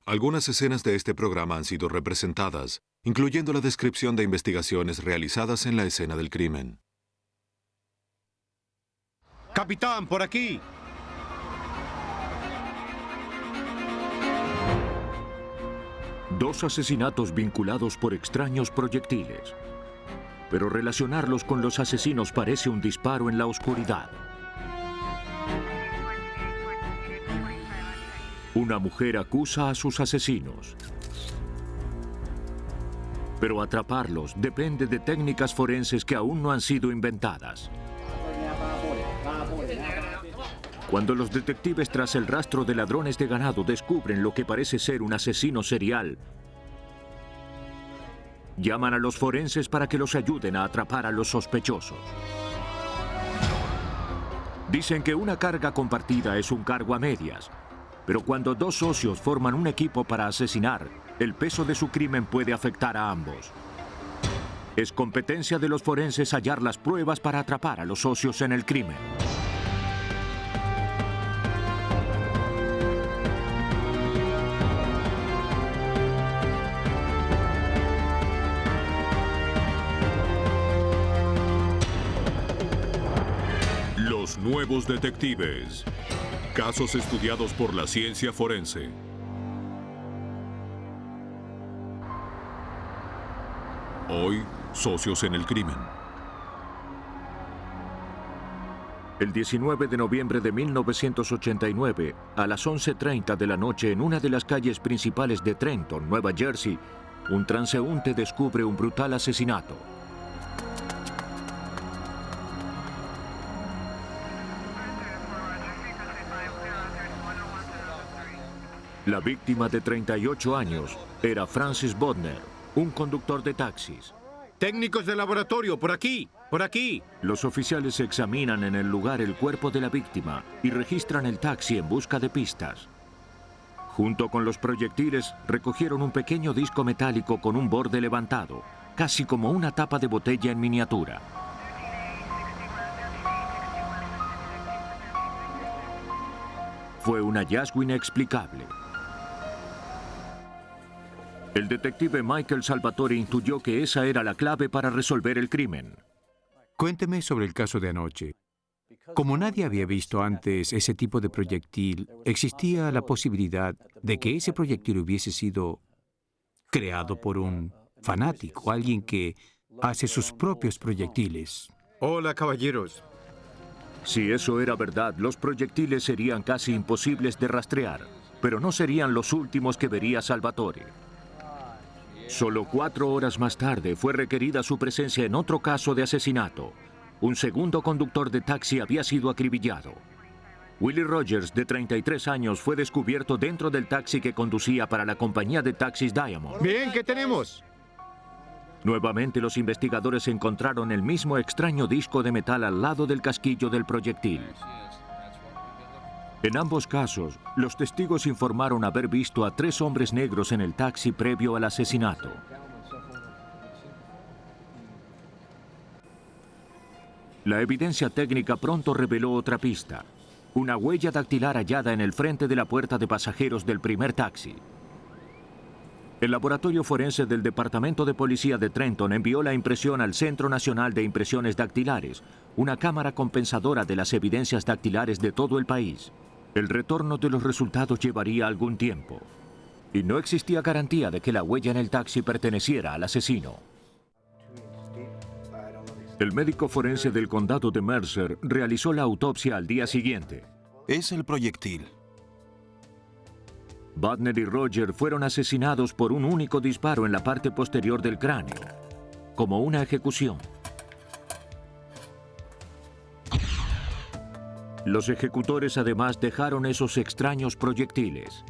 Algunas escenas de este programa han sido representadas, incluyendo la descripción de investigaciones realizadas en la escena del crimen. ¡Capitán, por aquí! Dos asesinatos vinculados por extraños proyectiles. Pero relacionarlos con los asesinos parece un disparo en la oscuridad. Una mujer acusa a sus asesinos. Pero atraparlos depende de técnicas forenses que aún no han sido inventadas. Cuando los detectives tras el rastro de ladrones de ganado descubren lo que parece ser un asesino serial, llaman a los forenses para que los ayuden a atrapar a los sospechosos. Dicen que una carga compartida es un cargo a medias, pero cuando dos socios forman un equipo para asesinar, el peso de su crimen puede afectar a ambos. Es competencia de los forenses hallar las pruebas para atrapar a los socios en el crimen. Los nuevos detectives. Casos estudiados por la ciencia forense. Hoy, socios en el crimen. El 19 de noviembre de 1989, a las 11:30 de la noche, en una de las calles principales de Trenton, Nueva Jersey, un transeúnte descubre un brutal asesinato. La víctima, de 38 años, era Francis Bodner, un conductor de taxis. ¡Técnicos de laboratorio, por aquí! ¡Por aquí! Los oficiales examinan en el lugar el cuerpo de la víctima y registran el taxi en busca de pistas. Junto con los proyectiles, recogieron un pequeño disco metálico con un borde levantado, casi como una tapa de botella en miniatura. Fue un hallazgo inexplicable. El detective Michael Salvatore intuyó que esa era la clave para resolver el crimen. Cuénteme sobre el caso de anoche. Como nadie había visto antes ese tipo de proyectil, existía la posibilidad de que ese proyectil hubiese sido creado por un fanático, alguien que hace sus propios proyectiles. Hola, caballeros. Si eso era verdad, los proyectiles serían casi imposibles de rastrear, pero no serían los últimos que vería Salvatore. Solo 4 horas más tarde fue requerida su presencia en otro caso de asesinato. Un segundo conductor de taxi había sido acribillado. Willie Rogers, de 33 años, fue descubierto dentro del taxi que conducía para la compañía de taxis Diamond. Bien, ¿qué tenemos? Nuevamente los investigadores encontraron el mismo extraño disco de metal al lado del casquillo del proyectil. En ambos casos, los testigos informaron haber visto a 3 hombres negros en el taxi previo al asesinato. La evidencia técnica pronto reveló otra pista: una huella dactilar hallada en el frente de la puerta de pasajeros del primer taxi. El laboratorio forense del Departamento de Policía de Trenton envió la impresión al Centro Nacional de Impresiones Dactilares, una cámara compensadora de las evidencias dactilares de todo el país. El retorno de los resultados llevaría algún tiempo, y no existía garantía de que la huella en el taxi perteneciera al asesino. El médico forense del condado de Mercer realizó la autopsia al día siguiente. Es el proyectil. Bodner y Roger fueron asesinados por un único disparo en la parte posterior del cráneo, como una ejecución. Los ejecutores además dejaron esos extraños proyectiles.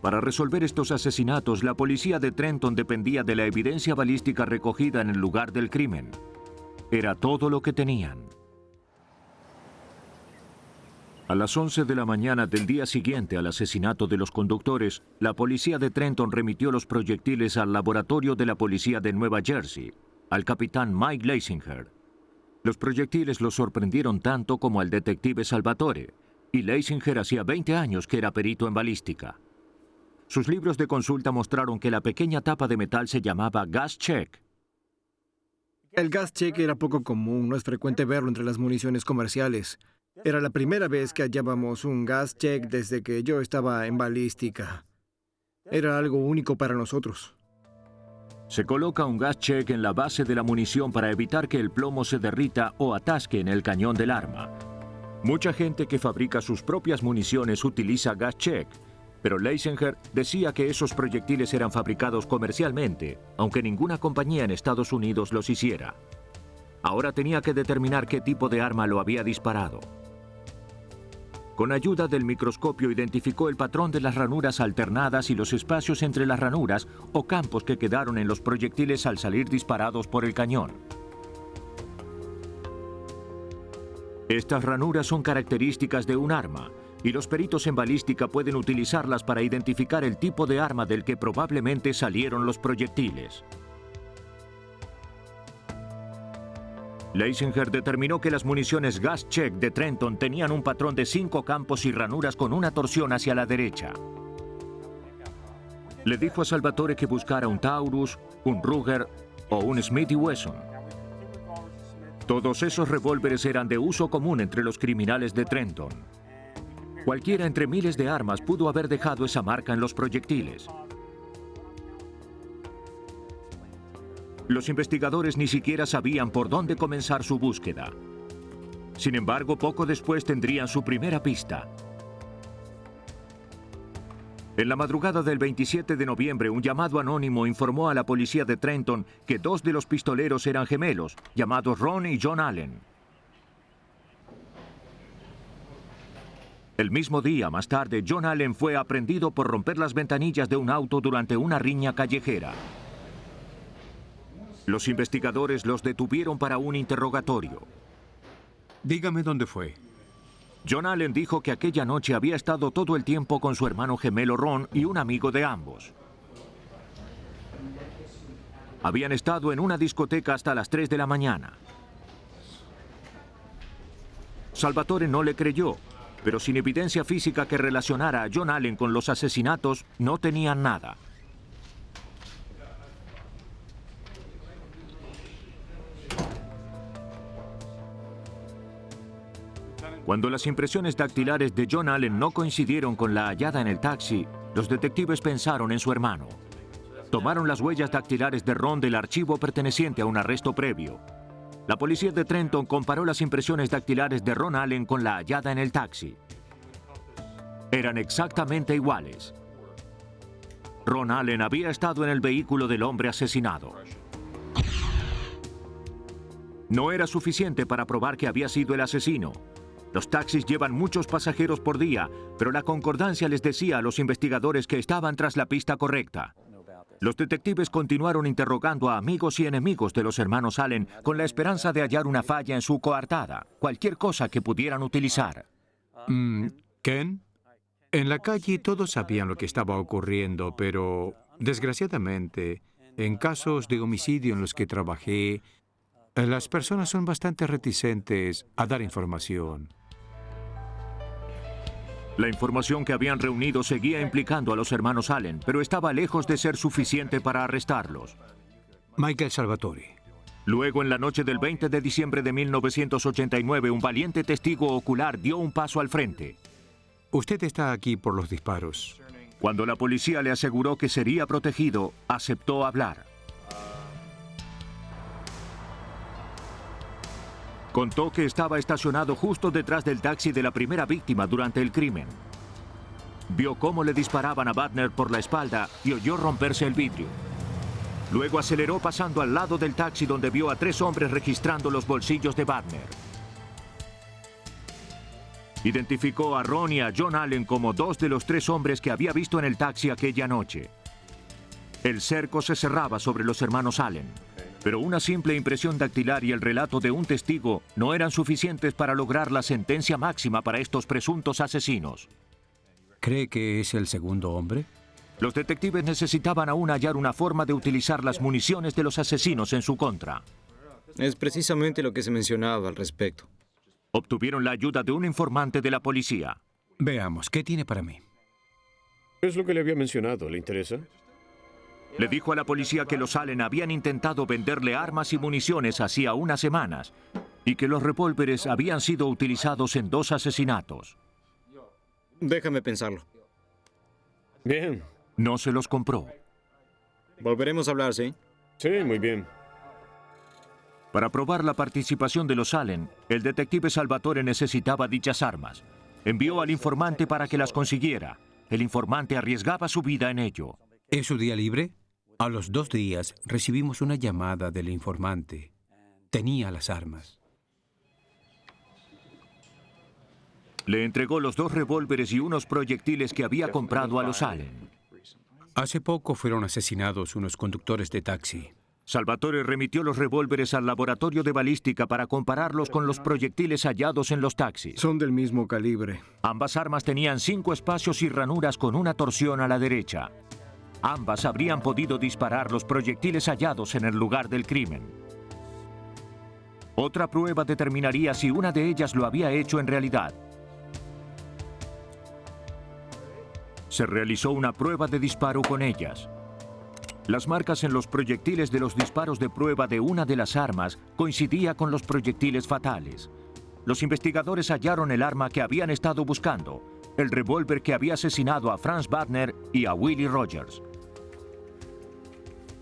Para resolver estos asesinatos, la policía de Trenton dependía de la evidencia balística recogida en el lugar del crimen. Era todo lo que tenían. A las 11 de la mañana del día siguiente al asesinato de los conductores, la policía de Trenton remitió los proyectiles al laboratorio de la policía de Nueva Jersey, al capitán Mike Leisinger. Los proyectiles los sorprendieron tanto como al detective Salvatore, y Leisinger hacía 20 años que era perito en balística. Sus libros de consulta mostraron que la pequeña tapa de metal se llamaba gas check. El gas check era poco común, no es frecuente verlo entre las municiones comerciales. Era la primera vez que hallábamos un gas check desde que yo estaba en balística. Era algo único para nosotros. Se coloca un gas check en la base de la munición para evitar que el plomo se derrita o atasque en el cañón del arma. Mucha gente que fabrica sus propias municiones utiliza gas check, pero Leisinger decía que esos proyectiles eran fabricados comercialmente, aunque ninguna compañía en Estados Unidos los hiciera. Ahora tenía que determinar qué tipo de arma lo había disparado. Con ayuda del microscopio identificó el patrón de las ranuras alternadas y los espacios entre las ranuras o campos que quedaron en los proyectiles al salir disparados por el cañón. Estas ranuras son características de un arma, y los peritos en balística pueden utilizarlas para identificar el tipo de arma del que probablemente salieron los proyectiles. Leisinger determinó que las municiones gas check de Trenton tenían un patrón de 5 campos y ranuras con una torsión hacia la derecha. Le dijo a Salvatore que buscara un Taurus, un Ruger o un Smith & Wesson. Todos esos revólveres eran de uso común entre los criminales de Trenton. Cualquiera entre miles de armas pudo haber dejado esa marca en los proyectiles. Los investigadores ni siquiera sabían por dónde comenzar su búsqueda. Sin embargo, poco después tendrían su primera pista. En la madrugada del 27 de noviembre, un llamado anónimo informó a la policía de Trenton que 2 de los pistoleros eran gemelos, llamados Ron y John Allen. El mismo día, más tarde, John Allen fue aprehendido por romper las ventanillas de un auto durante una riña callejera. Los investigadores los detuvieron para un interrogatorio. Dígame dónde fue. John Allen dijo que aquella noche había estado todo el tiempo con su hermano gemelo Ron y un amigo de ambos. Habían estado en una discoteca hasta las 3 de la mañana. Salvatore no le creyó, pero sin evidencia física que relacionara a John Allen con los asesinatos, no tenían nada. Cuando las impresiones dactilares de John Allen no coincidieron con la hallada en el taxi, los detectives pensaron en su hermano. Tomaron las huellas dactilares de Ron del archivo perteneciente a un arresto previo. La policía de Trenton comparó las impresiones dactilares de Ron Allen con la hallada en el taxi. Eran exactamente iguales. Ron Allen había estado en el vehículo del hombre asesinado. No era suficiente para probar que había sido el asesino. Los taxis llevan muchos pasajeros por día, pero la concordancia les decía a los investigadores que estaban tras la pista correcta. Los detectives continuaron interrogando a amigos y enemigos de los hermanos Allen con la esperanza de hallar una falla en su coartada, cualquier cosa que pudieran utilizar. ¿Ken? En la calle todos sabían lo que estaba ocurriendo, pero desgraciadamente, en casos de homicidio en los que trabajé, las personas son bastante reticentes a dar información. La información que habían reunido seguía implicando a los hermanos Allen, pero estaba lejos de ser suficiente para arrestarlos. Michael Salvatore. Luego, en la noche del 20 de diciembre de 1989, un valiente testigo ocular dio un paso al frente. Usted está aquí por los disparos. Cuando la policía le aseguró que sería protegido, aceptó hablar. Contó que estaba estacionado justo detrás del taxi de la primera víctima durante el crimen. Vio cómo le disparaban a Butner por la espalda y oyó romperse el vidrio. Luego aceleró pasando al lado del taxi donde vio a 3 hombres registrando los bolsillos de Butner. Identificó a Ron y a John Allen como 2 de los 3 hombres que había visto en el taxi aquella noche. El cerco se cerraba sobre los hermanos Allen. Pero una simple impresión dactilar y el relato de un testigo no eran suficientes para lograr la sentencia máxima para estos presuntos asesinos. ¿Cree que es el segundo hombre? Los detectives necesitaban aún hallar una forma de utilizar las municiones de los asesinos en su contra. Es precisamente lo que se mencionaba al respecto. Obtuvieron la ayuda de un informante de la policía. Veamos, ¿qué tiene para mí? Es lo que le había mencionado. ¿Le interesa? Le dijo a la policía que los Allen habían intentado venderle armas y municiones hacía unas semanas y que los revólveres habían sido utilizados en 2 asesinatos. Déjame pensarlo. Bien. No se los compró. Volveremos a hablar, ¿sí? Sí, muy bien. Para probar la participación de los Allen, el detective Salvatore necesitaba dichas armas. Envió al informante para que las consiguiera. El informante arriesgaba su vida en ello. ¿Es su día libre? A los 2 días recibimos una llamada del informante. Tenía las armas. Le entregó los 2 revólveres y unos proyectiles que había comprado a los Allen. Hace poco fueron asesinados unos conductores de taxi. Salvatore remitió los revólveres al laboratorio de balística para compararlos con los proyectiles hallados en los taxis. Son del mismo calibre. Ambas armas tenían 5 espacios y ranuras con una torsión a la derecha. Ambas habrían podido disparar los proyectiles hallados en el lugar del crimen. Otra prueba determinaría si una de ellas lo había hecho en realidad. Se realizó una prueba de disparo con ellas. Las marcas en los proyectiles de los disparos de prueba de una de las armas coincidía con los proyectiles fatales. Los investigadores hallaron el arma que habían estado buscando, el revólver que había asesinado a Franz Wagner y a Willie Rogers.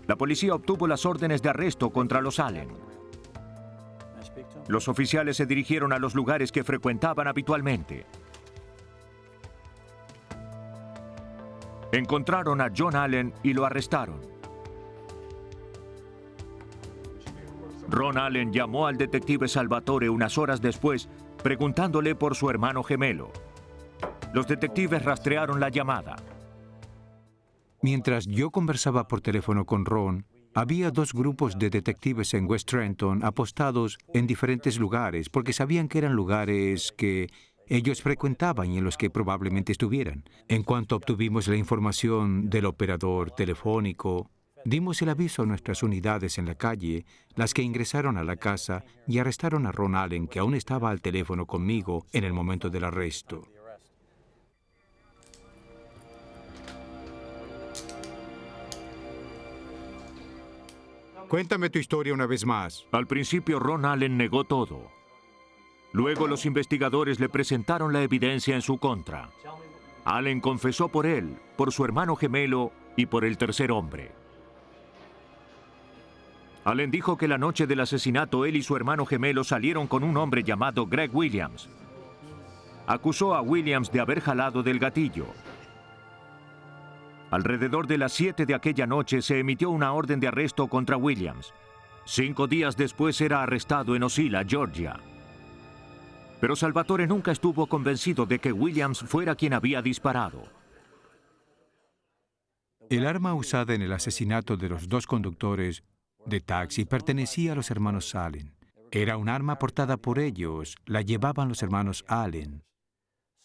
La policía obtuvo las órdenes de arresto contra los Allen. Los oficiales se dirigieron a los lugares que frecuentaban habitualmente. Encontraron a John Allen y lo arrestaron. Ron Allen llamó al detective Salvatore unas horas después, preguntándole por su hermano gemelo. Los detectives rastrearon la llamada. Mientras yo conversaba por teléfono con Ron, había 2 grupos de detectives en West Trenton apostados en diferentes lugares porque sabían que eran lugares que ellos frecuentaban y en los que probablemente estuvieran. En cuanto obtuvimos la información del operador telefónico, dimos el aviso a nuestras unidades en la calle, las que ingresaron a la casa y arrestaron a Ron Allen, que aún estaba al teléfono conmigo en el momento del arresto. Cuéntame tu historia una vez más. Al principio Ron Allen negó todo. Luego los investigadores le presentaron la evidencia en su contra. Allen confesó por él, por su hermano gemelo y por el tercer hombre. Allen dijo que la noche del asesinato él y su hermano gemelo salieron con un hombre llamado Greg Williams. Acusó a Williams de haber jalado del gatillo. Alrededor de las 7 de aquella noche se emitió una orden de arresto contra Williams. 5 días después era arrestado en Ocilla, Georgia. Pero Salvatore nunca estuvo convencido de que Williams fuera quien había disparado. El arma usada en el asesinato de los 2 conductores de taxi pertenecía a los hermanos Allen. Era un arma portada por ellos, la llevaban los hermanos Allen,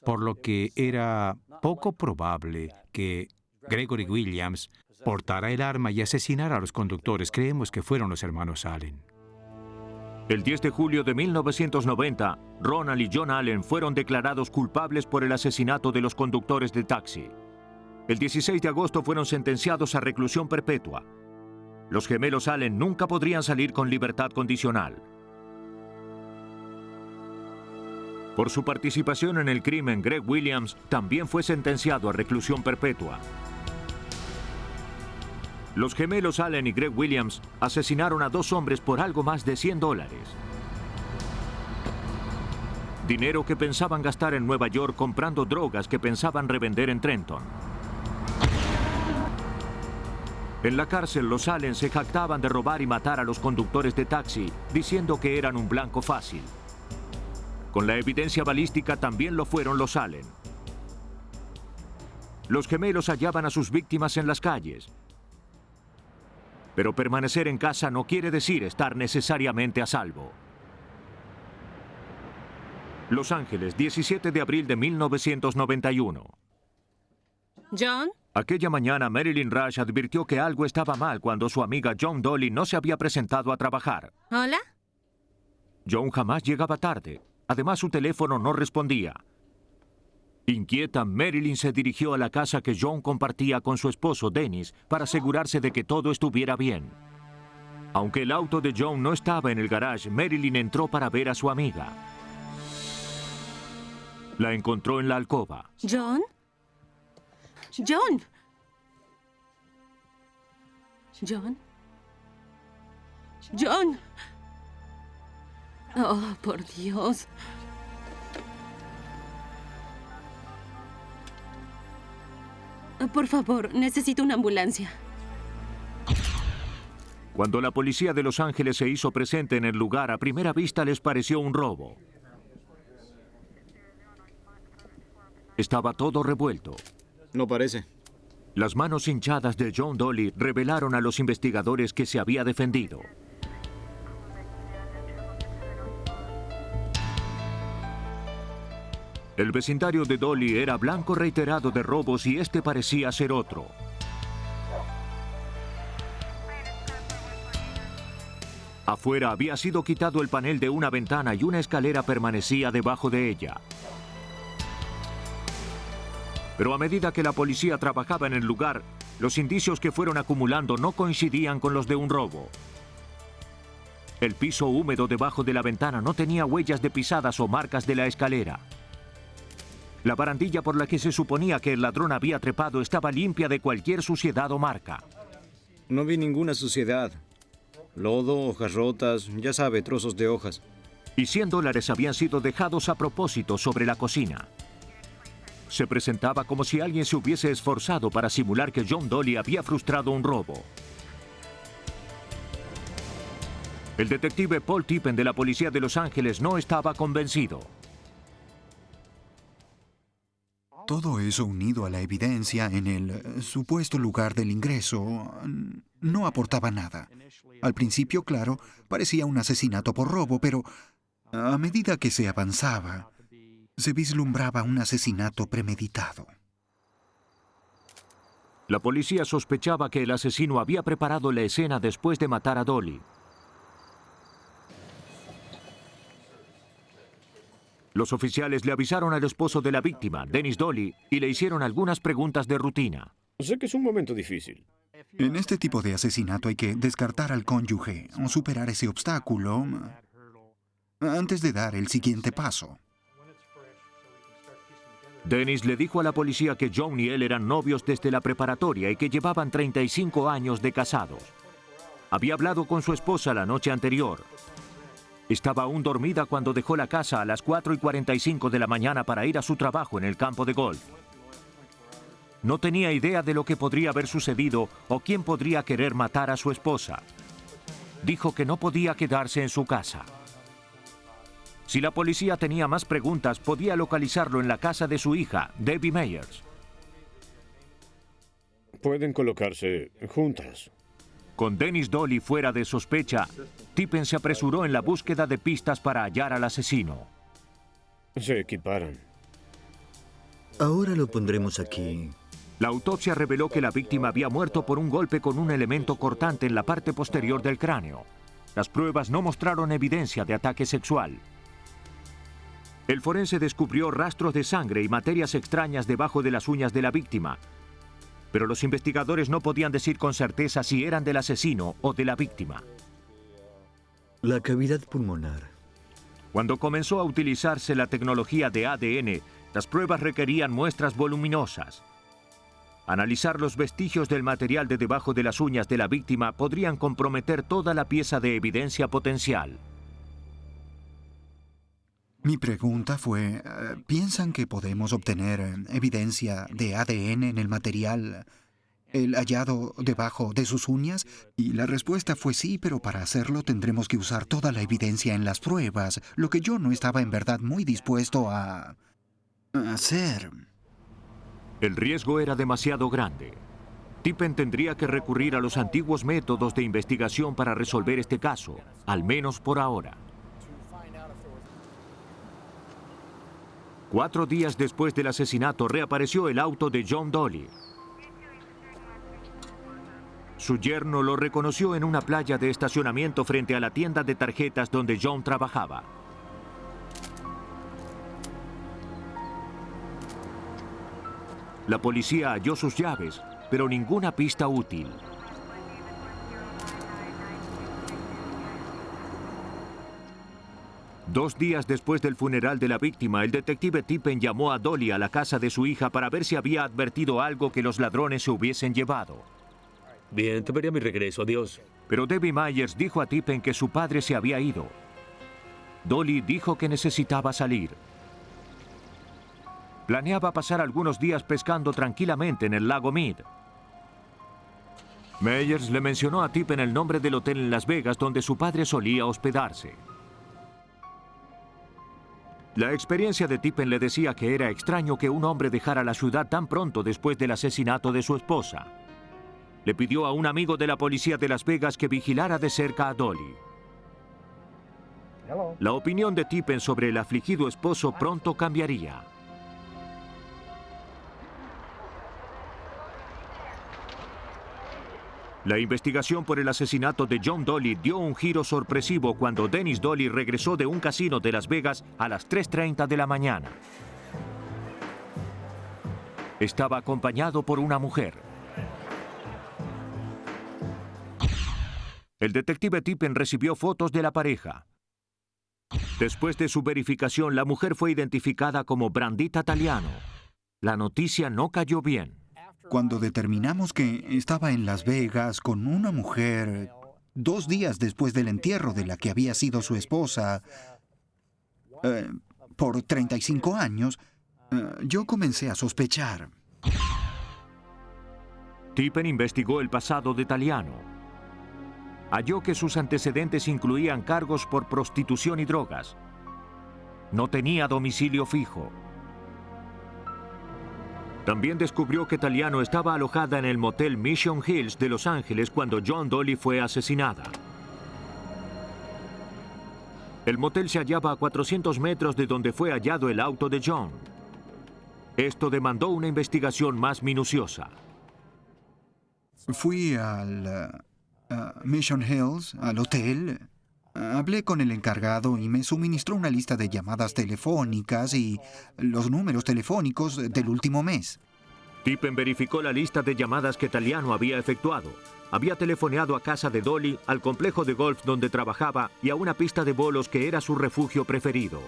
por lo que era poco probable que Gregory Williams portara el arma y asesinara a los conductores. Creemos que fueron los hermanos Allen. El 10 de julio de 1990, Ronald y John Allen fueron declarados culpables por el asesinato de los conductores de taxi. El 16 de agosto fueron sentenciados a reclusión perpetua. Los gemelos Allen nunca podrían salir con libertad condicional. Por su participación en el crimen, Greg Williams también fue sentenciado a reclusión perpetua. Los gemelos Allen y Greg Williams asesinaron a 2 hombres por algo más de $100. Dinero que pensaban gastar en Nueva York comprando drogas que pensaban revender en Trenton. En la cárcel, los Allen se jactaban de robar y matar a los conductores de taxi, diciendo que eran un blanco fácil. Con la evidencia balística también lo fueron los Allen. Los gemelos hallaban a sus víctimas en las calles. Pero permanecer en casa no quiere decir estar necesariamente a salvo. Los Ángeles, 17 de abril de 1991. John. Aquella mañana, Marilyn Rush advirtió que algo estaba mal cuando su amiga John Dolly no se había presentado a trabajar. Hola. John jamás llegaba tarde. Además, su teléfono no respondía. Inquieta, Marilyn se dirigió a la casa que John compartía con su esposo Dennis para asegurarse de que todo estuviera bien. Aunque el auto de John no estaba en el garage, Marilyn entró para ver a su amiga. La encontró en la alcoba. ¿John? ¿John? ¿John? ¿John? Oh, por Dios. Por favor, necesito una ambulancia. Cuando la policía de Los Ángeles se hizo presente en el lugar, a primera vista les pareció un robo. Estaba todo revuelto. No parece. Las manos hinchadas de John Dolly revelaron a los investigadores que se había defendido. El vecindario de Dolly era blanco reiterado de robos y este parecía ser otro. Afuera había sido quitado el panel de una ventana y una escalera permanecía debajo de ella. Pero a medida que la policía trabajaba en el lugar, los indicios que fueron acumulando no coincidían con los de un robo. El piso húmedo debajo de la ventana no tenía huellas de pisadas o marcas de la escalera. La barandilla por la que se suponía que el ladrón había trepado estaba limpia de cualquier suciedad o marca. No vi ninguna suciedad. Lodo, hojas rotas, ya sabe, trozos de hojas. Y $100 habían sido dejados a propósito sobre la cocina. Se presentaba como si alguien se hubiese esforzado para simular que John Dolly había frustrado un robo. El detective Paul Tippen de la policía de Los Ángeles no estaba convencido. Todo eso unido a la evidencia en el supuesto lugar del ingreso no aportaba nada. Al principio, claro, parecía un asesinato por robo, pero a medida que se avanzaba, se vislumbraba un asesinato premeditado. La policía sospechaba que el asesino había preparado la escena después de matar a Dolly. Los oficiales le avisaron al esposo de la víctima, Dennis Dolly, y le hicieron algunas preguntas de rutina. Sé que es un momento difícil. En este tipo de asesinato hay que descartar al cónyuge o superar ese obstáculo antes de dar el siguiente paso. Dennis le dijo a la policía que John y él eran novios desde la preparatoria y que llevaban 35 años de casados. Había hablado con su esposa la noche anterior. Estaba aún dormida cuando dejó la casa a las 4:45 de la mañana para ir a su trabajo en el campo de golf. No tenía idea de lo que podría haber sucedido o quién podría querer matar a su esposa. Dijo que no podía quedarse en su casa. Si la policía tenía más preguntas, podía localizarlo en la casa de su hija, Debbie Meyers. Pueden colocarse juntas. Con Dennis Dolly fuera de sospecha, Tippen se apresuró en la búsqueda de pistas para hallar al asesino. Se equiparan. Ahora lo pondremos aquí. La autopsia reveló que la víctima había muerto por un golpe con un elemento cortante en la parte posterior del cráneo. Las pruebas no mostraron evidencia de ataque sexual. El forense descubrió rastros de sangre y materias extrañas debajo de las uñas de la víctima, pero los investigadores no podían decir con certeza si eran del asesino o de la víctima. La cavidad pulmonar. Cuando comenzó a utilizarse la tecnología de ADN, las pruebas requerían muestras voluminosas. Analizar los vestigios del material de debajo de las uñas de la víctima podrían comprometer toda la pieza de evidencia potencial. Mi pregunta fue, ¿piensan que podemos obtener evidencia de ADN en el material, el hallado debajo de sus uñas? Y la respuesta fue sí, pero para hacerlo tendremos que usar toda la evidencia en las pruebas, lo que yo no estaba en verdad muy dispuesto a hacer. El riesgo era demasiado grande. Tippen tendría que recurrir a los antiguos métodos de investigación para resolver este caso, al menos por ahora. 4 días después del asesinato, reapareció el auto de John Dolly. Su yerno lo reconoció en una playa de estacionamiento frente a la tienda de tarjetas donde John trabajaba. La policía halló sus llaves, pero ninguna pista útil. Dos días después del funeral de la víctima, el detective Tippen llamó a Dolly a la casa de su hija para ver si había advertido algo que los ladrones se hubiesen llevado. Bien, te veré a mi regreso. Adiós. Pero Debbie Myers dijo a Tippen que su padre se había ido. Dolly dijo que necesitaba salir. Planeaba pasar algunos días pescando tranquilamente en el lago Mead. Myers le mencionó a Tippen el nombre del hotel en Las Vegas donde su padre solía hospedarse. La experiencia de Tippen le decía que era extraño que un hombre dejara la ciudad tan pronto después del asesinato de su esposa. Le pidió a un amigo de la policía de Las Vegas que vigilara de cerca a Dolly. La opinión de Tippen sobre el afligido esposo pronto cambiaría. La investigación por el asesinato de John Dolly dio un giro sorpresivo cuando Dennis Dolly regresó de un casino de Las Vegas a las 3:30 de la mañana. Estaba acompañado por una mujer. El detective Tippen recibió fotos de la pareja. Después de su verificación, la mujer fue identificada como Brandita Taliano. La noticia no cayó bien. Cuando determinamos que estaba en Las Vegas con una mujer 2 días después del entierro de la que había sido su esposa por 35 años, yo comencé a sospechar. Tippen investigó el pasado de Taliano. Halló que sus antecedentes incluían cargos por prostitución y drogas. No tenía domicilio fijo. También descubrió que Taliano estaba alojada en el motel Mission Hills de Los Ángeles cuando John Dolly fue asesinada. El motel se hallaba a 400 metros de donde fue hallado el auto de John. Esto demandó una investigación más minuciosa. Fui al Mission Hills, al hotel. Hablé con el encargado y me suministró una lista de llamadas telefónicas y los números telefónicos del último mes. Tippen verificó la lista de llamadas que Taliano había efectuado. Había telefoneado a casa de Dolly, al complejo de golf donde trabajaba y a una pista de bolos que era su refugio preferido.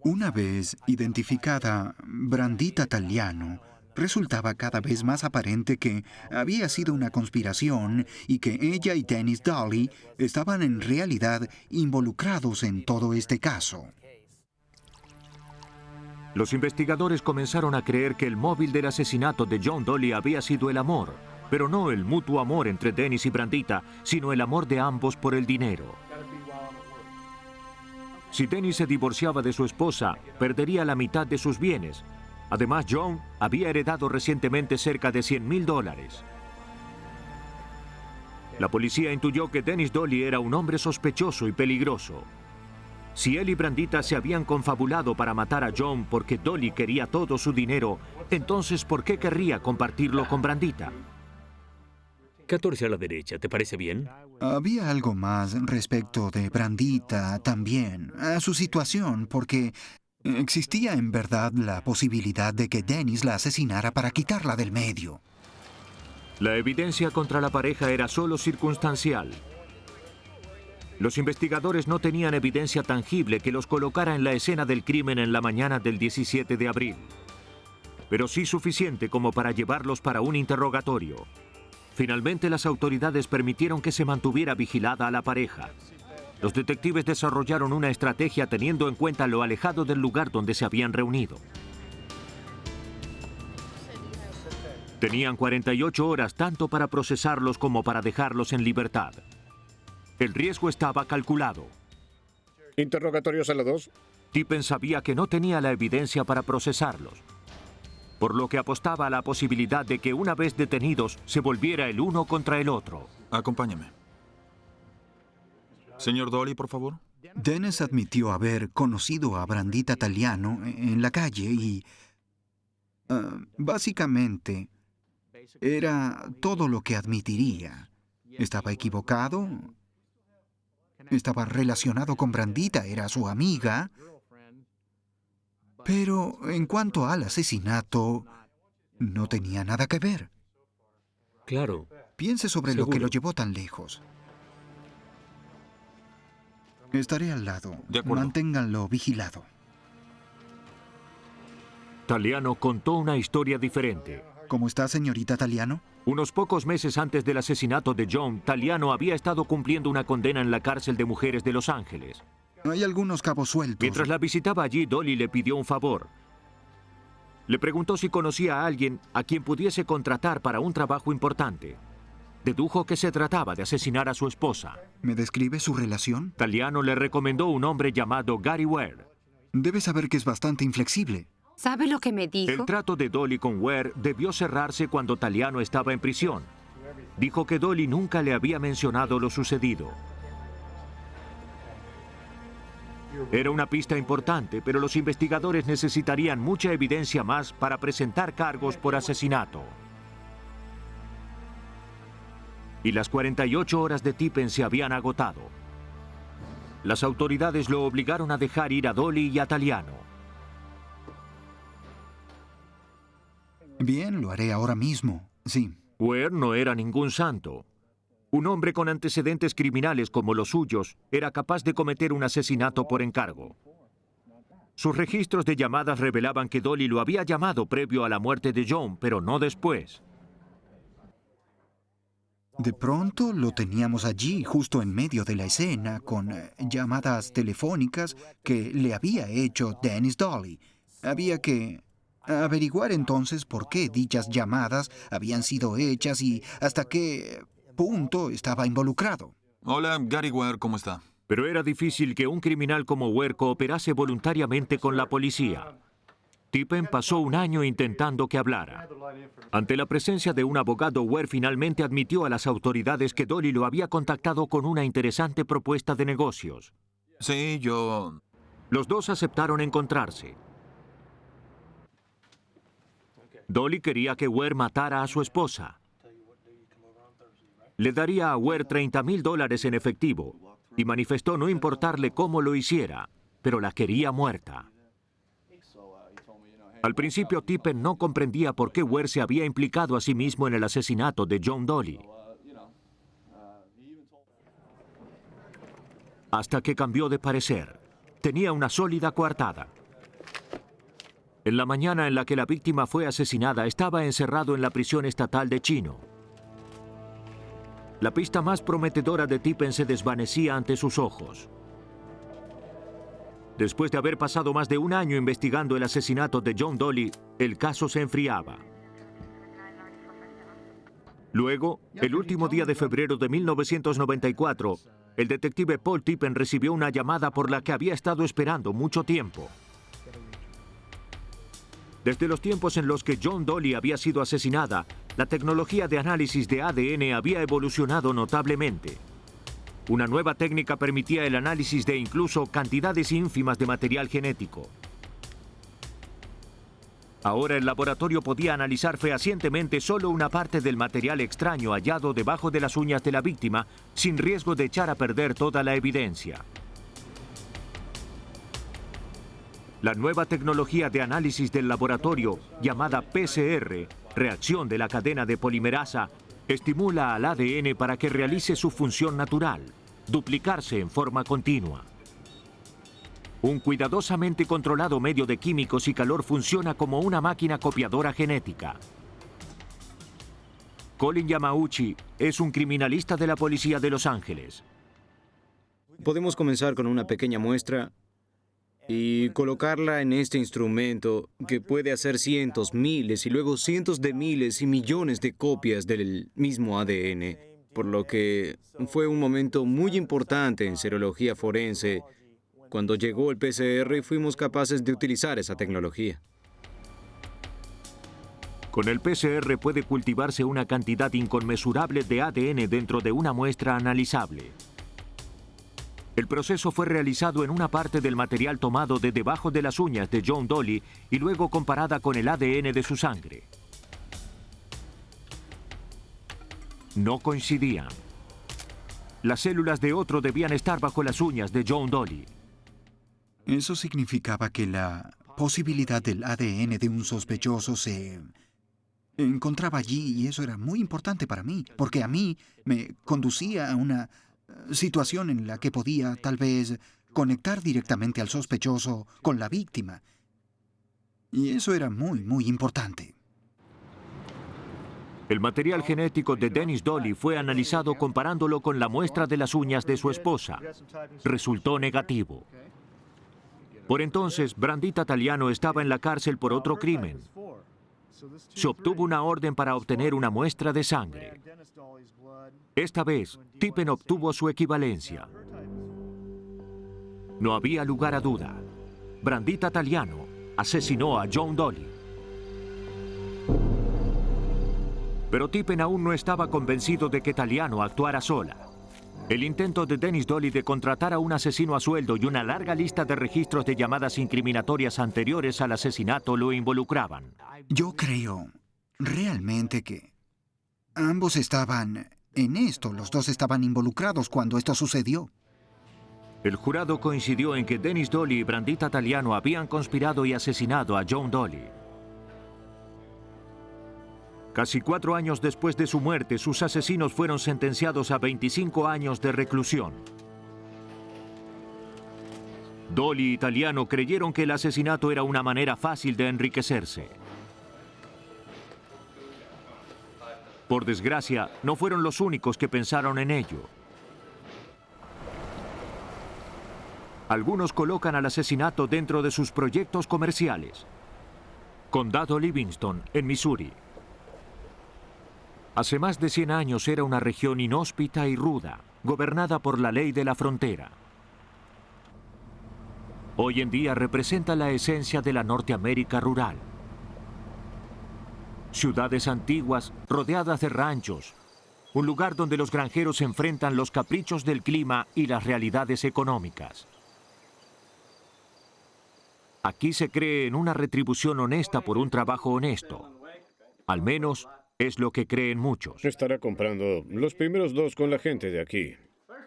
Una vez identificada Brandita Taliano, resultaba cada vez más aparente que había sido una conspiración y que ella y Dennis Dolly estaban en realidad involucrados en todo este caso. Los investigadores comenzaron a creer que el móvil del asesinato de John Dolly había sido el amor, pero no el mutuo amor entre Dennis y Brandita, sino el amor de ambos por el dinero. Si Dennis se divorciaba de su esposa, perdería la mitad de sus bienes. Además, John había heredado recientemente cerca de $100,000. La policía intuyó que Dennis Dolly era un hombre sospechoso y peligroso. Si él y Brandita se habían confabulado para matar a John porque Dolly quería todo su dinero, entonces ¿por qué querría compartirlo con Brandita? 14 a la derecha, ¿te parece bien? Había algo más respecto de Brandita también, a su situación, porque existía en verdad la posibilidad de que Dennis la asesinara para quitarla del medio. La evidencia contra la pareja era solo circunstancial. Los investigadores no tenían evidencia tangible que los colocara en la escena del crimen en la mañana del 17 de abril, pero sí suficiente como para llevarlos para un interrogatorio. Finalmente, las autoridades permitieron que se mantuviera vigilada a la pareja. Los detectives desarrollaron una estrategia teniendo en cuenta lo alejado del lugar donde se habían reunido. Tenían 48 horas tanto para procesarlos como para dejarlos en libertad. El riesgo estaba calculado. ¿Interrogatorios a la 2? Tippen sabía que no tenía la evidencia para procesarlos, por lo que apostaba a la posibilidad de que una vez detenidos se volviera el uno contra el otro. Acompáñame. Señor Dolly, por favor. Dennis admitió haber conocido a Brandita Taliano en la calle y básicamente era todo lo que admitiría. Estaba equivocado. Estaba relacionado con Brandita, era su amiga. Pero en cuanto al asesinato, No tenía nada que ver. Claro. Piense sobre lo que Seguro. lo llevó tan lejos. Estaré al lado. De acuerdo. Manténganlo vigilado. Taliano contó una historia diferente. ¿Cómo está, señorita Taliano? Unos pocos meses antes del asesinato de John, Taliano había estado cumpliendo una condena en la cárcel de mujeres de Los Ángeles. Hay algunos cabos sueltos. Mientras la visitaba allí, Dolly le pidió un favor. Le preguntó si conocía a alguien a quien pudiese contratar para un trabajo importante. Dedujo que se trataba de asesinar a su esposa. ¿Me describe su relación? Taliano le recomendó un hombre llamado Gary Ware. Debe saber que es bastante inflexible. ¿Sabe lo que me dijo? El trato de Dolly con Ware debió cerrarse cuando Taliano estaba en prisión. Dijo que Dolly nunca le había mencionado lo sucedido. Era una pista importante, pero los investigadores necesitarían mucha evidencia más para presentar cargos por asesinato. Y las 48 horas de Tippen se habían agotado. Las autoridades lo obligaron a dejar ir a Dolly y a Taliano. Bien, lo haré ahora mismo. Sí. Ware no era ningún santo. Un hombre con antecedentes criminales como los suyos era capaz de cometer un asesinato por encargo. Sus registros de llamadas revelaban que Dolly lo había llamado previo a la muerte de John, pero no después. De pronto lo teníamos allí, justo en medio de la escena, con llamadas telefónicas que le había hecho Dennis Dolly. Había que averiguar entonces por qué dichas llamadas habían sido hechas y hasta qué punto estaba involucrado. Hola, Gary Ware, ¿cómo está? Pero era difícil que un criminal como Ware cooperase voluntariamente con la policía. Tippen pasó un año intentando que hablara. Ante la presencia de un abogado, Ware finalmente admitió a las autoridades que Dolly lo había contactado con una interesante propuesta de negocios. Sí, yo... Los dos aceptaron encontrarse. Dolly quería que Ware matara a su esposa. Le daría a Ware $30,000 en efectivo y manifestó no importarle cómo lo hiciera, pero la quería muerta. Al principio, Tippen no comprendía por qué Ware se había implicado a sí mismo en el asesinato de John Dolly. Hasta que cambió de parecer. Tenía una sólida coartada. En la mañana en la que la víctima fue asesinada, estaba encerrado en la prisión estatal de Chino. La pista más prometedora de Tippen se desvanecía ante sus ojos. Después de haber pasado más de un año investigando el asesinato de John Dolly, el caso se enfriaba. Luego, el último día de febrero de 1994, el detective Paul Tippen recibió una llamada por la que había estado esperando mucho tiempo. Desde los tiempos en los que John Dolly había sido asesinada, la tecnología de análisis de ADN había evolucionado notablemente. Una nueva técnica permitía el análisis de incluso cantidades ínfimas de material genético. Ahora el laboratorio podía analizar fehacientemente solo una parte del material extraño hallado debajo de las uñas de la víctima, sin riesgo de echar a perder toda la evidencia. La nueva tecnología de análisis del laboratorio, llamada PCR, reacción de la cadena de polimerasa, estimula al ADN para que realice su función natural, duplicarse en forma continua. Un cuidadosamente controlado medio de químicos y calor funciona como una máquina copiadora genética. Colin Yamauchi es un criminalista de la policía de Los Ángeles. Podemos comenzar con una pequeña muestra y colocarla en este instrumento que puede hacer cientos, miles y luego cientos de miles y millones de copias del mismo ADN, por lo que fue un momento muy importante en serología forense cuando llegó el PCR y fuimos capaces de utilizar esa tecnología. Con el PCR puede cultivarse una cantidad inconmensurable de ADN dentro de una muestra analizable. El proceso fue realizado en una parte del material tomado de debajo de las uñas de John Dolly y luego comparada con el ADN de su sangre. No coincidían. Las células de otro debían estar bajo las uñas de John Dolly. Eso significaba que la posibilidad del ADN de un sospechoso se encontraba allí y eso era muy importante para mí, porque a mí me conducía a una situación en la que podía tal vez conectar directamente al sospechoso con la víctima. Y eso era muy, muy importante. El material genético de Dennis Dolly fue analizado comparándolo con la muestra de las uñas de su esposa. Resultó negativo. Por entonces, Brandita Taliano estaba en la cárcel por otro crimen. Se obtuvo una orden para obtener una muestra de sangre. Esta vez, Tippen obtuvo su equivalencia. No había lugar a duda. Brandita Taliano asesinó a John Dolly. Pero Tippen aún no estaba convencido de que Taliano actuara sola. El intento de Dennis Dolly de contratar a un asesino a sueldo y una larga lista de registros de llamadas incriminatorias anteriores al asesinato lo involucraban. Yo creo realmente que ambos estaban en esto. Los dos estaban involucrados cuando esto sucedió. El jurado coincidió en que Dennis Dolly y Brandita Taliano habían conspirado y asesinado a John Dolly. Casi 4 años después de su muerte, sus asesinos fueron sentenciados a 25 años de reclusión. Dolly y Taliano creyeron que el asesinato era una manera fácil de enriquecerse. Por desgracia, no fueron los únicos que pensaron en ello. Algunos colocan al asesinato dentro de sus proyectos comerciales. Condado Livingston, en Missouri. Hace más de 100 años era una región inhóspita y ruda, gobernada por la ley de la frontera. Hoy en día representa la esencia de la Norteamérica rural. Ciudades antiguas, rodeadas de ranchos, un lugar donde los granjeros enfrentan los caprichos del clima y las realidades económicas. Aquí se cree en una retribución honesta por un trabajo honesto. Al menos es lo que creen muchos. Estará comprando los primeros 2 con la gente de aquí.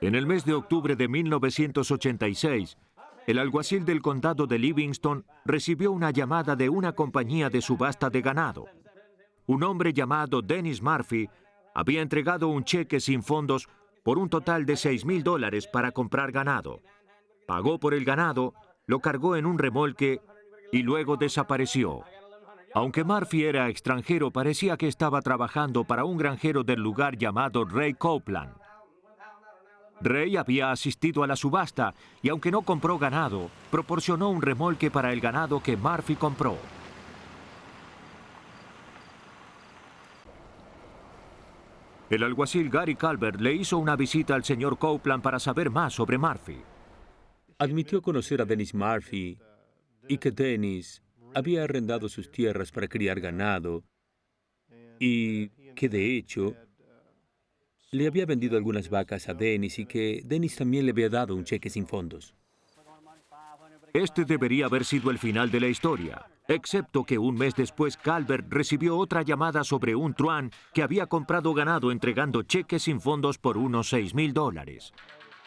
En el mes de octubre de 1986, el alguacil del condado de Livingston recibió una llamada de una compañía de subasta de ganado. Un hombre llamado Dennis Murphy había entregado un cheque sin fondos por un total de $6,000 para comprar ganado. Pagó por el ganado, lo cargó en un remolque y luego desapareció. Aunque Murphy era extranjero, parecía que estaba trabajando para un granjero del lugar llamado Ray Copeland. Ray había asistido a la subasta y, aunque no compró ganado, proporcionó un remolque para el ganado que Murphy compró. El alguacil Gary Calvert le hizo una visita al señor Copeland para saber más sobre Murphy. Admitió conocer a Dennis Murphy y que Dennis había arrendado sus tierras para criar ganado y que, de hecho, le había vendido algunas vacas a Dennis y que Dennis también le había dado un cheque sin fondos. Este debería haber sido el final de la historia, excepto que un mes después Calvert recibió otra llamada sobre un truán que había comprado ganado entregando cheques sin fondos por unos $6,000.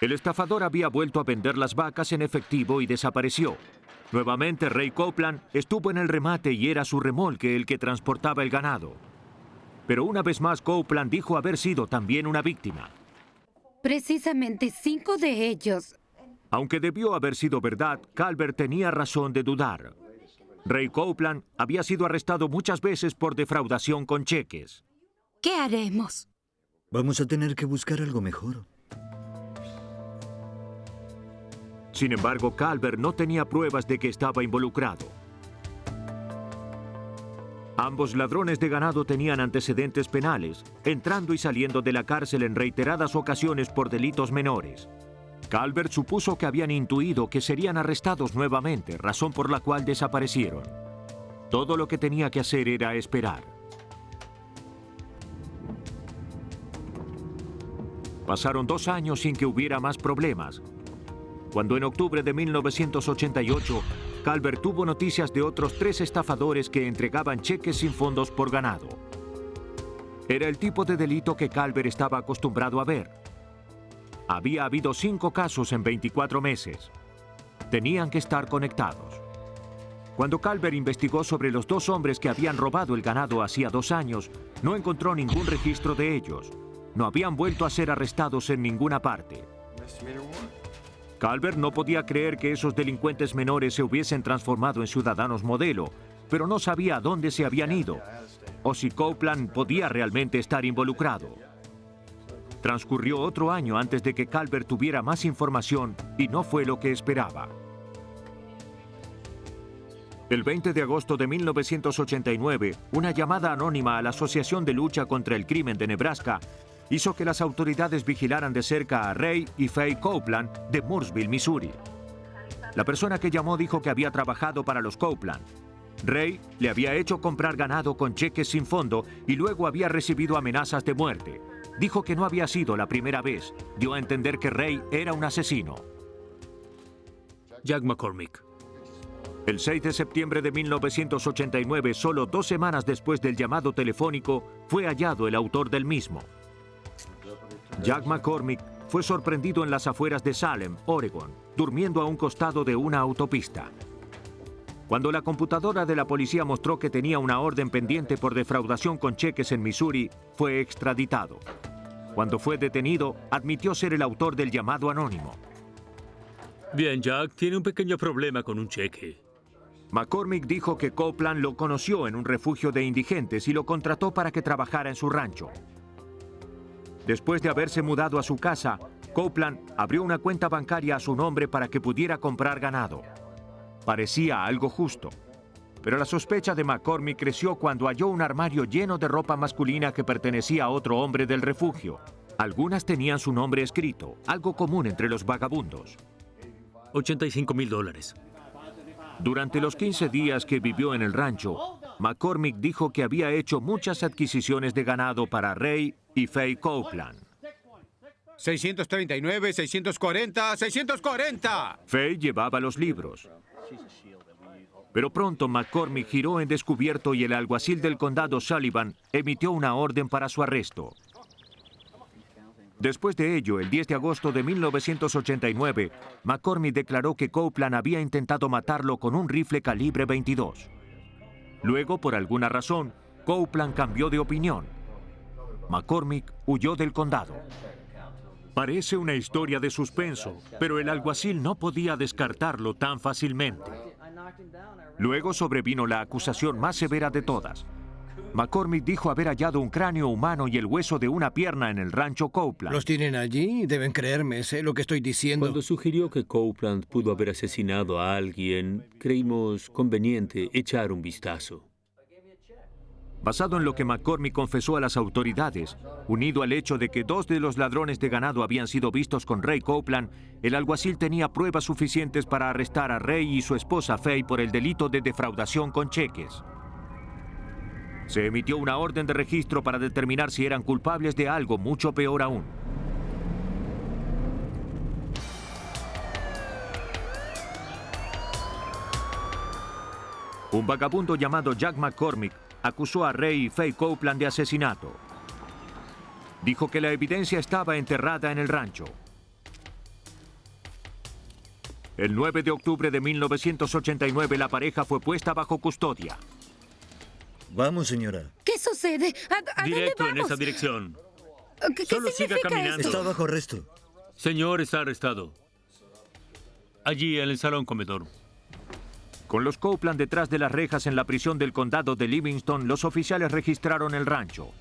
El estafador había vuelto a vender las vacas en efectivo y desapareció. Nuevamente Ray Copeland estuvo en el remate y era su remolque el que transportaba el ganado. Pero una vez más Copeland dijo haber sido también una víctima. Precisamente 5 de ellos. Aunque debió haber sido verdad, Calvert tenía razón de dudar. Ray Copeland había sido arrestado muchas veces por defraudación con cheques. ¿Qué haremos? Vamos a tener que buscar algo mejor. Sin embargo, Calvert no tenía pruebas de que estaba involucrado. Ambos ladrones de ganado tenían antecedentes penales, entrando y saliendo de la cárcel en reiteradas ocasiones por delitos menores. Calvert supuso que habían intuido que serían arrestados nuevamente, razón por la cual desaparecieron. Todo lo que tenía que hacer era esperar. Pasaron 2 años sin que hubiera más problemas, cuando en octubre de 1988, Calvert tuvo noticias de otros 3 estafadores que entregaban cheques sin fondos por ganado. Era el tipo de delito que Calvert estaba acostumbrado a ver. Había habido 5 casos en 24 meses. Tenían que estar conectados. Cuando Calvert investigó sobre los 2 hombres que habían robado el ganado hacía 2 años, no encontró ningún registro de ellos. No habían vuelto a ser arrestados en ninguna parte. Calvert no podía creer que esos delincuentes menores se hubiesen transformado en ciudadanos modelo, pero no sabía a dónde se habían ido, o si Copeland podía realmente estar involucrado. Transcurrió otro año antes de que Calvert tuviera más información y no fue lo que esperaba. El 20 de agosto de 1989, una llamada anónima a la Asociación de Lucha contra el Crimen de Nebraska hizo que las autoridades vigilaran de cerca a Ray y Faye Copeland de Mooresville, Missouri. La persona que llamó dijo que había trabajado para los Copeland. Ray le había hecho comprar ganado con cheques sin fondo y luego había recibido amenazas de muerte. Dijo que no había sido la primera vez. Dio a entender que Ray era un asesino. Jack McCormick. El 6 de septiembre de 1989, solo 2 semanas después del llamado telefónico, fue hallado el autor del mismo. Jack McCormick fue sorprendido en las afueras de Salem, Oregon, durmiendo a un costado de una autopista. Cuando la computadora de la policía mostró que tenía una orden pendiente por defraudación con cheques en Missouri, fue extraditado. Cuando fue detenido, admitió ser el autor del llamado anónimo. Bien, Jack, tiene un pequeño problema con un cheque. McCormick dijo que Copeland lo conoció en un refugio de indigentes y lo contrató para que trabajara en su rancho. Después de haberse mudado a su casa, Copeland abrió una cuenta bancaria a su nombre para que pudiera comprar ganado. Parecía algo justo, pero la sospecha de McCormick creció cuando halló un armario lleno de ropa masculina que pertenecía a otro hombre del refugio. Algunas tenían su nombre escrito, algo común entre los vagabundos. $85,000. Durante los 15 días que vivió en el rancho, McCormick dijo que había hecho muchas adquisiciones de ganado para Ray y Faye Copeland. 639, 640, 640. Faye llevaba los libros. Pero pronto McCormick giró en descubierto y el alguacil del condado Sullivan emitió una orden para su arresto. Después de ello, el 10 de agosto de 1989, McCormick declaró que Copeland había intentado matarlo con un rifle calibre 22. Luego, por alguna razón, Copeland cambió de opinión. McCormick huyó del condado. Parece una historia de suspenso, pero el alguacil no podía descartarlo tan fácilmente. Luego sobrevino la acusación más severa de todas. McCormick dijo haber hallado un cráneo humano y el hueso de una pierna en el rancho Copeland. ¿Los tienen allí? Deben creerme, sé lo que estoy diciendo. Cuando sugirió que Copeland pudo haber asesinado a alguien, creímos conveniente echar un vistazo. Basado en lo que McCormick confesó a las autoridades, unido al hecho de que 2 de los ladrones de ganado habían sido vistos con Ray Copeland, el alguacil tenía pruebas suficientes para arrestar a Ray y su esposa Faye por el delito de defraudación con cheques. Se emitió una orden de registro para determinar si eran culpables de algo mucho peor aún. Un vagabundo llamado Jack McCormick acusó a Ray y Faye Copeland de asesinato. Dijo que la evidencia estaba enterrada en el rancho. El 9 de octubre de 1989 la pareja fue puesta bajo custodia. Vamos, señora. ¿Qué sucede? ¿A dónde Directo en vamos? esa dirección. ¿Qué Solo siga significa caminando. esto? Está bajo arresto. Señor, está arrestado. Allí, en el salón comedor. Con los Copeland detrás de las rejas en la prisión del condado de Livingston, los oficiales registraron el rancho.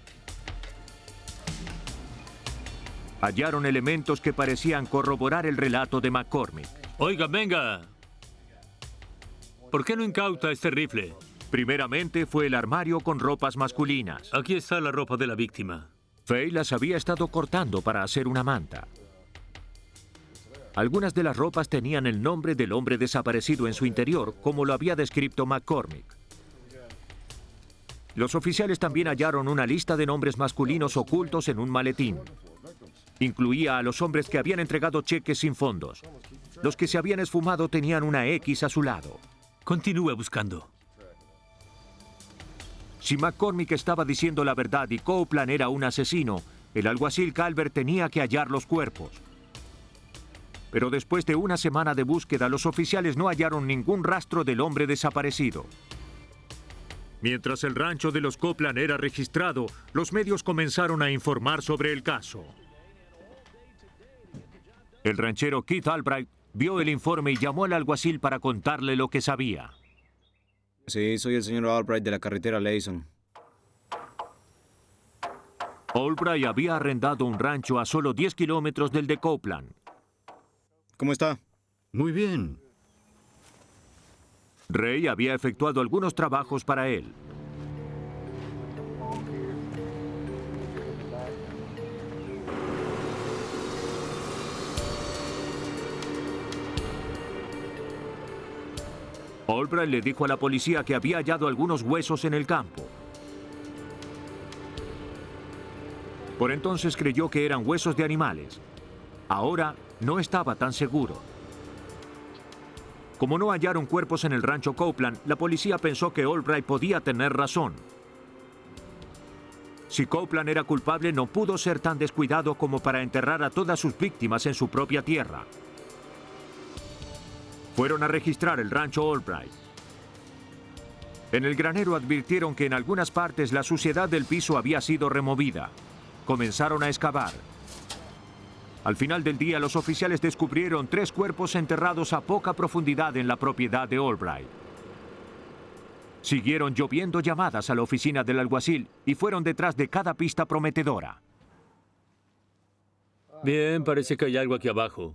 Hallaron elementos que parecían corroborar el relato de McCormick. Oiga, venga. ¿Por qué no incauta este rifle? Primeramente fue el armario con ropas masculinas. Aquí está la ropa de la víctima. Faye las había estado cortando para hacer una manta. Algunas de las ropas tenían el nombre del hombre desaparecido en su interior, como lo había descrito McCormick. Los oficiales también hallaron una lista de nombres masculinos ocultos en un maletín. Incluía a los hombres que habían entregado cheques sin fondos. Los que se habían esfumado tenían una X a su lado. Continúe buscando. Si McCormick estaba diciendo la verdad y Copeland era un asesino, el alguacil Calvert tenía que hallar los cuerpos. Pero después de una semana de búsqueda, los oficiales no hallaron ningún rastro del hombre desaparecido. Mientras el rancho de los Copeland era registrado, los medios comenzaron a informar sobre el caso. El ranchero Keith Albright vio el informe y llamó al alguacil para contarle lo que sabía. Sí, soy el señor Albright de la carretera Layson. Albright había arrendado un rancho a solo 10 kilómetros del de Copeland. ¿Cómo está? Muy bien. Ray había efectuado algunos trabajos para él. Albright le dijo a la policía que había hallado algunos huesos en el campo. Por entonces creyó que eran huesos de animales. Ahora no estaba tan seguro. Como no hallaron cuerpos en el rancho Copeland, la policía pensó que Albright podía tener razón. Si Copeland era culpable, no pudo ser tan descuidado como para enterrar a todas sus víctimas en su propia tierra. Fueron a registrar el rancho Albright. En el granero advirtieron que en algunas partes la suciedad del piso había sido removida. Comenzaron a excavar. Al final del día, los oficiales descubrieron 3 cuerpos enterrados a poca profundidad en la propiedad de Albright. Siguieron lloviendo llamadas a la oficina del alguacil y fueron detrás de cada pista prometedora. Bien, parece que hay algo aquí abajo.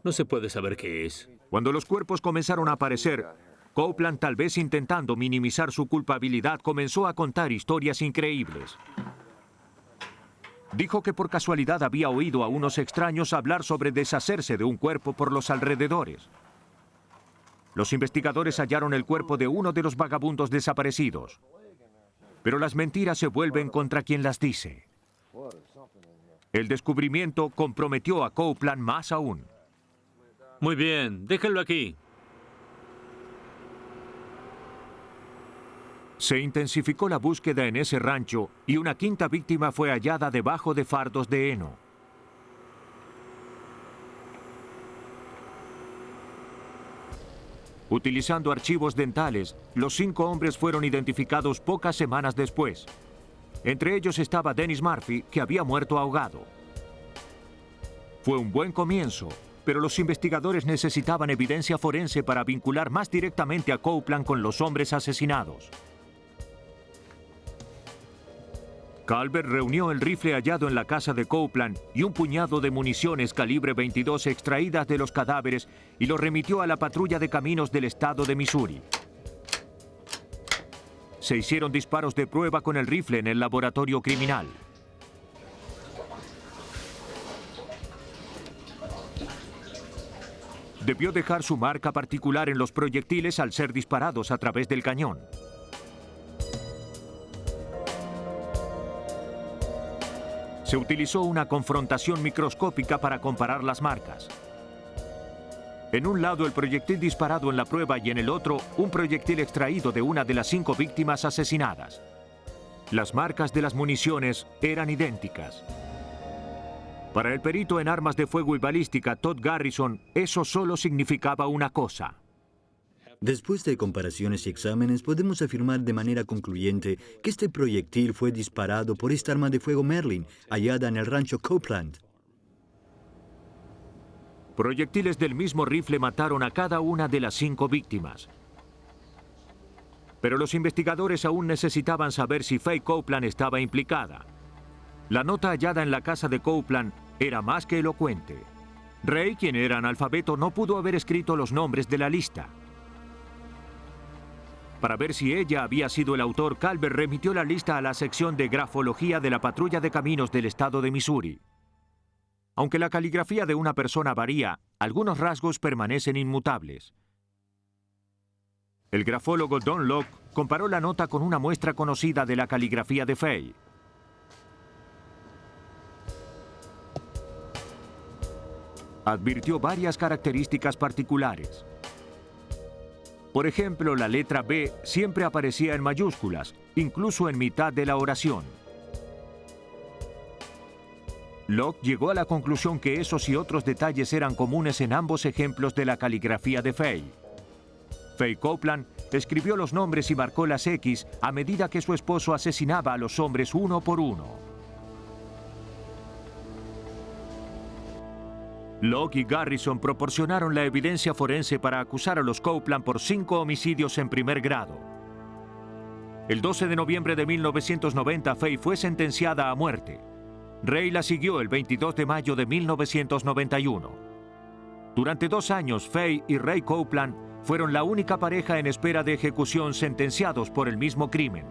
No se puede saber qué es. Cuando los cuerpos comenzaron a aparecer, Copeland, tal vez intentando minimizar su culpabilidad, comenzó a contar historias increíbles. Dijo que por casualidad había oído a unos extraños hablar sobre deshacerse de un cuerpo por los alrededores. Los investigadores hallaron el cuerpo de uno de los vagabundos desaparecidos. Pero las mentiras se vuelven contra quien las dice. El descubrimiento comprometió a Copeland más aún. Muy bien, déjenlo aquí. Se intensificó la búsqueda en ese rancho y una quinta víctima fue hallada debajo de fardos de heno. Utilizando archivos dentales, los 5 hombres fueron identificados pocas semanas después. Entre ellos estaba Dennis Murphy, que había muerto ahogado. Fue un buen comienzo, pero los investigadores necesitaban evidencia forense para vincular más directamente a Copeland con los hombres asesinados. Calvert reunió el rifle hallado en la casa de Copeland y un puñado de municiones calibre 22 extraídas de los cadáveres y los remitió a la patrulla de caminos del estado de Missouri. Se hicieron disparos de prueba con el rifle en el laboratorio criminal. Debió dejar su marca particular en los proyectiles al ser disparados a través del cañón. Se utilizó una confrontación microscópica para comparar las marcas. En un lado el proyectil disparado en la prueba y en el otro un proyectil extraído de una de las 5 víctimas asesinadas. Las marcas de las municiones eran idénticas. Para el perito en armas de fuego y balística, Todd Garrison, eso solo significaba una cosa. Después de comparaciones y exámenes, podemos afirmar de manera concluyente que este proyectil fue disparado por esta arma de fuego Merlin, hallada en el rancho Copeland. Proyectiles del mismo rifle mataron a cada una de las 5 víctimas. Pero los investigadores aún necesitaban saber si Faye Copeland estaba implicada. La nota hallada en la casa de Copeland era más que elocuente. Ray, quien era analfabeto, no pudo haber escrito los nombres de la lista. Para ver si ella había sido el autor, Calvert remitió la lista a la sección de grafología de la patrulla de caminos del estado de Missouri. Aunque la caligrafía de una persona varía, algunos rasgos permanecen inmutables. El grafólogo Don Locke comparó la nota con una muestra conocida de la caligrafía de Faye. Advirtió varias características particulares. Por ejemplo, la letra B siempre aparecía en mayúsculas, incluso en mitad de la oración. Locke llegó a la conclusión que esos y otros detalles eran comunes en ambos ejemplos de la caligrafía de Fay. Fay Copeland escribió los nombres y marcó las X a medida que su esposo asesinaba a los hombres uno por uno. Locke y Garrison proporcionaron la evidencia forense para acusar a los Copeland por 5 homicidios en primer grado. El 12 de noviembre de 1990, Fay fue sentenciada a muerte. Ray la siguió el 22 de mayo de 1991. Durante 2 años, Fay y Ray Copeland fueron la única pareja en espera de ejecución sentenciados por el mismo crimen.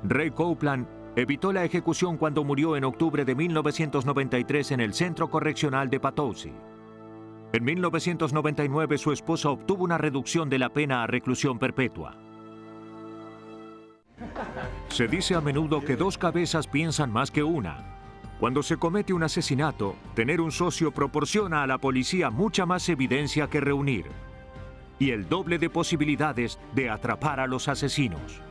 Ray Copeland evitó la ejecución cuando murió en octubre de 1993 en el Centro Correccional de Poughkeepsie. En 1999, su esposa obtuvo una reducción de la pena a reclusión perpetua. Se dice a menudo que 2 cabezas piensan más que una. Cuando se comete un asesinato, tener un socio proporciona a la policía mucha más evidencia que reunir y el doble de posibilidades de atrapar a los asesinos.